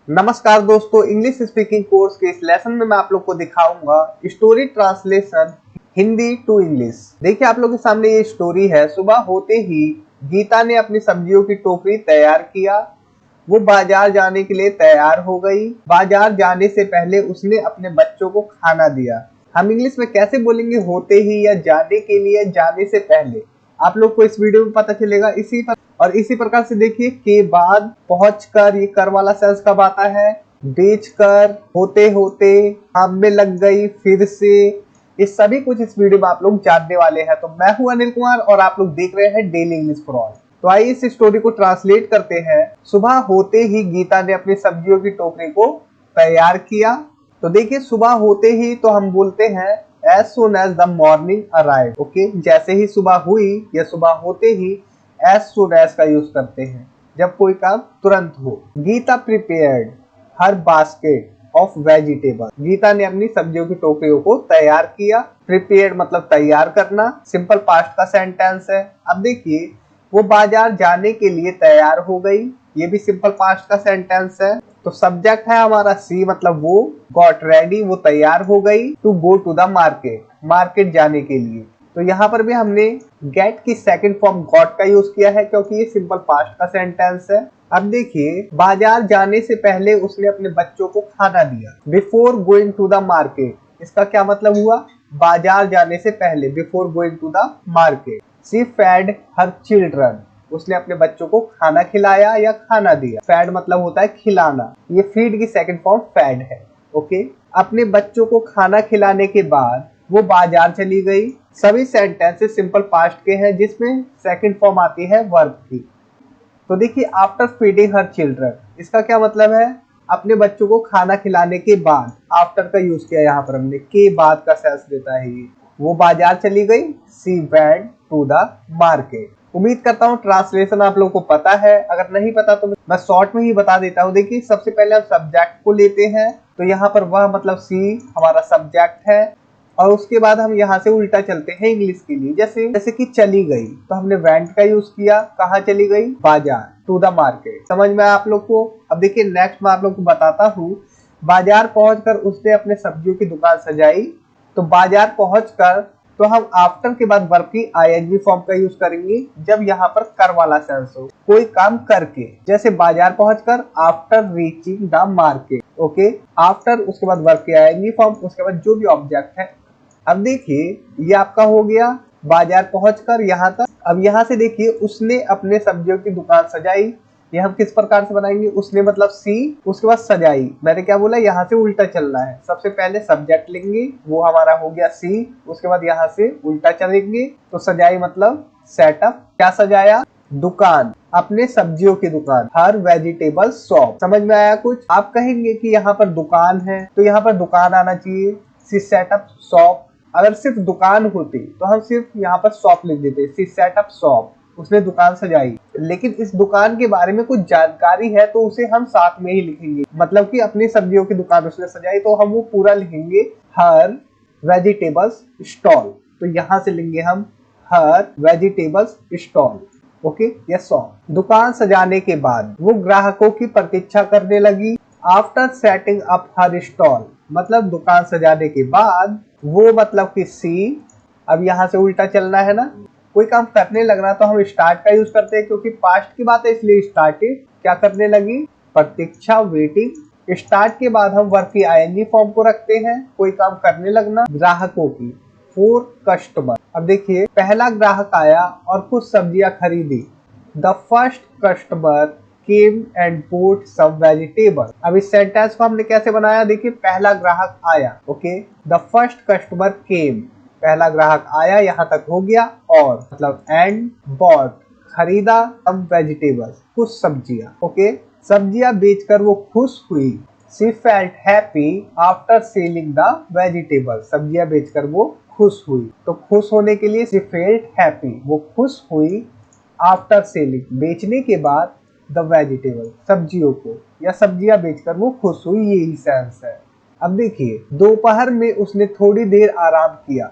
नमस्कार दोस्तों, English speaking course के इस लेसन में मैं आप लोग को दिखाऊंगा story translation Hindi to English. देखिए आप लोग के सामने ये स्टोरी है। सुबह होते ही गीता ने अपनी सब्जियों की टोकरी तैयार किया। वो बाजार जाने के लिए तैयार हो गई। बाजार जाने से पहले उसने अपने बच्चों को खाना दिया। हम इंग्लिश में कैसे बोलेंगे होते ही या जाने के लिए, जाने से पहले, आप लोग को इस वीडियो में पता चलेगा। इसी प्रकार से देखिए के बाद पहुंचकर, ये कर वाला सेंस कब आता है, बेचकर, होते होते, काम में लग गई, फिर से, ये सभी कुछ इस वीडियो में आप लोग जानने वाले हैं। तो मैं हूं अनिल कुमार और आप लोग देख रहे हैं डेली इंग्लिश फॉर ऑल। तो आइए इस स्टोरी को ट्रांसलेट करते हैं। सुबह होते ही गीता ने अपनी सब्जियों की टोकरी को तैयार किया। तो देखिए सुबह होते ही तो हम बोलते हैं as soon as the morning arrived। Okay, जैसे ही सुबह हुई या सुबह होते ही as soon as का यूज करते हैं जब कोई काम तुरंत हो। Geeta prepared her basket of vegetable. Geeta ने अपनी सब्जियों की टोकरियों को तैयार किया। प्रिपेयर्ड मतलब तैयार करना, सिंपल पास्ट का सेंटेंस है। अब देखिए वो बाजार जाने के लिए तैयार हो गई, ये भी सिंपल पास्ट का सेंटेंस है। तो सब्जेक्ट है हमारा सी, मतलब वो गॉट रेडी, वो तैयार हो गई। To go to the market, market जाने के लिए। तो यहाँ पर भी हमने गेट की सेकंड फॉर्म गॉट का यूज किया है क्योंकि ये सिंपल पास्ट का सेंटेंस है। अब देखिए बाजार जाने से पहले उसने अपने बच्चों को खाना दिया। Before going to the market, इसका क्या मतलब हुआ, बाजार जाने से पहले, before going to the market. She fed her children, उसने अपने बच्चों को खाना खिलाया या खाना दिया। फैड मतलब होता है खिलाना, ये फीड की सेकंड फॉर्म फैड है। ओके, अपने बच्चों को खाना खिलाने के बाद वो बाजार चली गई। सभी सेंटेंसेस सिंपल पास्ट के हैं जिसमें सेकंड फॉर्म आती है वर्ब की। तो देखिए आफ्टर फीडिंग हर चिल्ड्रन, इसका क्या मतलब है, अपने बच्चों को खाना खिलाने के बाद। आफ्टर का यूज किया यहाँ पर हमने, के बाद का सेंस देता है ये। वो बाजार चली गई, she went to the market. उम्मीद करता हूँ ट्रांसलेशन आप लोगों को पता है। अगर नहीं पता तो मैं शॉर्ट में ही बता देता हूँ। देखिए सबसे पहले हम सब्जेक्ट को लेते हैं। तो यहाँ पर वह मतलब सी हमारा सब्जेक्ट है, और उसके बाद हम यहाँ से उल्टा चलते हैं इंग्लिश के लिए। जैसे कि चली गई, तो हमने वेंट का यूज किया। कहाँ चली गई, बाजार, टू द मार्केट। समझ में आया आप लोग को। अब देखिए नेक्स्ट मैं आप लोग को बताता हूँ। बाजार पहुंचकर उसने अपने सब्जियों की दुकान सजाई। तो बाजार पहुंचकर, तो हम आफ्टर के बाद वर्ब की आईएनजी फॉर्म का यूज करेंगे जब यहाँ पर कर वाला सेंस हो, कोई काम करके। जैसे बाजार पहुंचकर, after reaching the market. Okay, after, उसके बाद वर्ब की आईएनजी फॉर्म, उसके बाद जो भी ऑब्जेक्ट है। अब देखिए ये आपका हो गया बाजार पहुंचकर यहाँ तक। अब यहाँ से देखिए उसने अपने सब्जियों की दुकान सजाई। ये हम किस प्रकार से बनाएंगे, उसने मतलब सी, उसके बाद सजाई। मैंने क्या बोला, यहाँ से उल्टा चलना है। सबसे पहले सब्जेक्ट लेंगे, वो हमारा हो गया सी। उसके बाद यहाँ से उल्टा चलेंगे तो सजाई मतलब सेटअप। क्या सजाया, दुकान, अपने सब्जियों की दुकान, हर वेजिटेबल शॉप। समझ में आया कुछ। आप कहेंगे कि यहाँ पर दुकान है तो यहाँ पर दुकान आना चाहिए, सी सेटअप शॉप। अगर सिर्फ दुकान होती तो हम सिर्फ यहाँ पर शॉप लिख देते, सी सेटअप शॉप, उसने दुकान सजाई। लेकिन इस दुकान के बारे में कुछ जानकारी है तो उसे हम साथ में ही लिखेंगे। मतलब कि अपनी सब्जियों की दुकान उसने सजाई तो हम वो पूरा लिखेंगे, हर वेजिटेबल्स स्टॉल। तो यहाँ से लेंगे हम हर वेजिटेबल्स स्टॉल। ओके, या शॉप। दुकान सजाने के बाद वो ग्राहकों की प्रतीक्षा करने लगी। आफ्टर सेटिंग अप हर स्टॉल, मतलब दुकान सजाने के बाद वो मतलब कि सी। अब यहाँ से उल्टा चलना है ना, कोई काम करने लगना तो हम स्टार्ट का यूज करते हैं क्योंकि पास्ट की बात है, इसलिए स्टार्टेड। क्या करने लगी, प्रतीक्षा, वेटिंग। स्टार्ट के बाद हम वर्ब की आईएनजी फॉर्म को रखते हैं, कोई काम करने लगना, ग्राहकों की, फॉर कस्टमर। अब देखिए पहला ग्राहक आया और कुछ सब्जियां खरीदी। The first customer came and bought some vegetable. अब इस सेंटेंस को हमने कैसे बनाया, देखिए पहला ग्राहक आया। ओके, द फर्स्ट कस्टमर केम, पहला ग्राहक आया, यहाँ तक हो गया। और मतलब एंड बॉट, खरीदा, सम वेजिटेबल्स, कुछ सब्जियां। ओके, सब्जियां बेचकर वो खुश हुई। She felt happy after selling the vegetable, सब्जियां बेचकर वो खुश हुई। तो खुश होने के लिए शी फेल्ट हैप्पी, वो खुश हुई। आफ्टर सेलिंग, बेचने के बाद, द वेजिटेबल, सब्जियों को, या सब्जियां बेचकर वो खुश हुई, यही सेंस है। अब देखिए दोपहर में उसने थोड़ी देर आराम किया।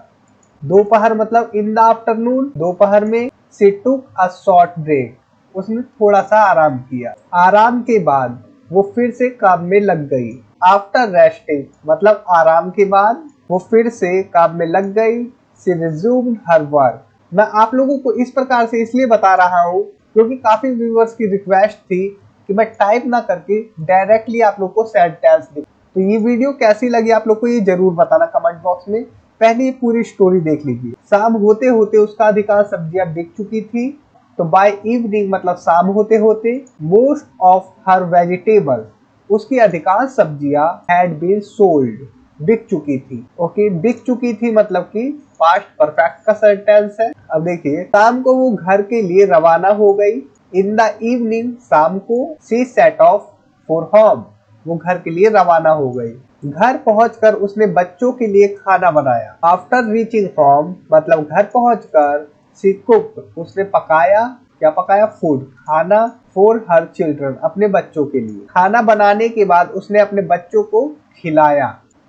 दोपहर मतलब इन द आफ्टरनून, दोपहर में। She took a short break, उसने थोड़ा सा आराम किया। आराम के बाद वो फिर से काम में लग गई। आफ्टर रेस्टिंग मतलब आराम के बाद वो फिर से काम में लग गई। She resumed her work. मैं आप लोगों को इस प्रकार से इसलिए बता रहा हूँ क्योंकि काफी व्यूअर्स की रिक्वेस्ट थी कि मैं टाइप ना करके डायरेक्टली आप लोग को सेंटेंस दिखाऊं। तो ये वीडियो कैसी लगी आप लोग को ये जरूर बताना कमेंट बॉक्स में। पहले ये पूरी स्टोरी देख लीजिए। शाम होते होते उसका अधिकांश सब्जियां बिक चुकी थी। तो बाय इवनिंग मतलब शाम होते होते मोस्ट ऑफ हर वेजिटेबल उसकी अधिकांश सब्जियां हैड बीन सोल्ड बिक चुकी थी। ओके, बिक चुकी थी मतलब कि पास्ट परफेक्ट का सेंटेंस है। अब देखिए, शाम को वो घर के लिए रवाना हो गई। इन द इवनिंग शाम को she said of for home वो घर के लिए रवाना हो गई। घर पहुंचकर उसने बच्चों के लिए खाना बनाया। आफ्टर रीचिंग होम मतलब घर पहुंचकर शी कुक्ड उसने पकाया। क्या पकाया? फूड, खाना। फॉर हर चिल्ड्रन अपने बच्चों के लिए। खाना बनाने के बाद उसने अपने बच्चों को खिलाया।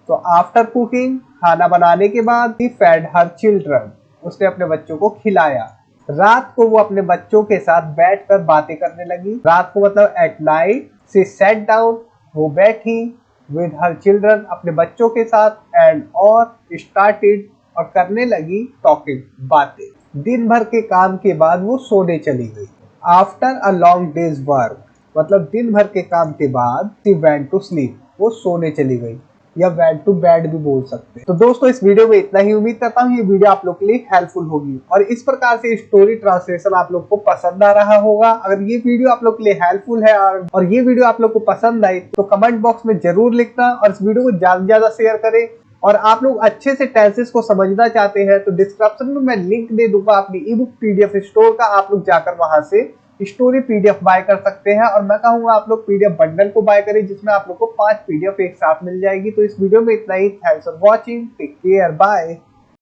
तो आफ्टर कुकिंग खाना बनाने के बाद ही फेड हर चिल्ड्रन उसने अपने बच्चों को खिलाया। रात को वो अपने बच्चों के साथ बैठकर बातें करने लगी। रात को मतलब at night she sat down वो बैठी विद हर चिल्ड्रन अपने बच्चों के साथ एंड और स्टार्टेड और करने लगी टॉकिंग बातें। दिन भर के काम के बाद वो सोने चली गई। After a long days work मतलब दिन भर के काम के बाद शी वेंट टू स्लीप वो सोने चली गई या वेंट टू बेड भी बोल सकते हैं। तो दोस्तों इस वीडियो में इतना ही। उम्मीद करता हूँ ये वीडियो आप लोग के लिए हेल्पफुल होगी और इस प्रकार से स्टोरी ट्रांसलेशन आप लोग को पसंद आ रहा होगा। अगर ये वीडियो आप लोग के लिए हेल्पफुल है और ये वीडियो आप लोग को पसंद आई तो कमेंट बॉक्स में जरूर लिखना और इस वीडियो को ज्यादा से ज्यादा शेयर करें। और आप लोग अच्छे से टेंसेस को समझना चाहते हैं तो डिस्क्रिप्शन में मैं लिंक दे दूंगा अपनी ई बुक पीडीएफ स्टोर का। आप लोग जाकर वहां से स्टोरी पीडीएफ बाय कर सकते हैं और मैं कहूंगा आप लोग पीडीएफ बंडल को बाय करें जिसमें आप लोग को 5 पीडीएफ एक साथ मिल जाएगी। तो इस वीडियो में इतना ही। Thanks for watching, take care, bye.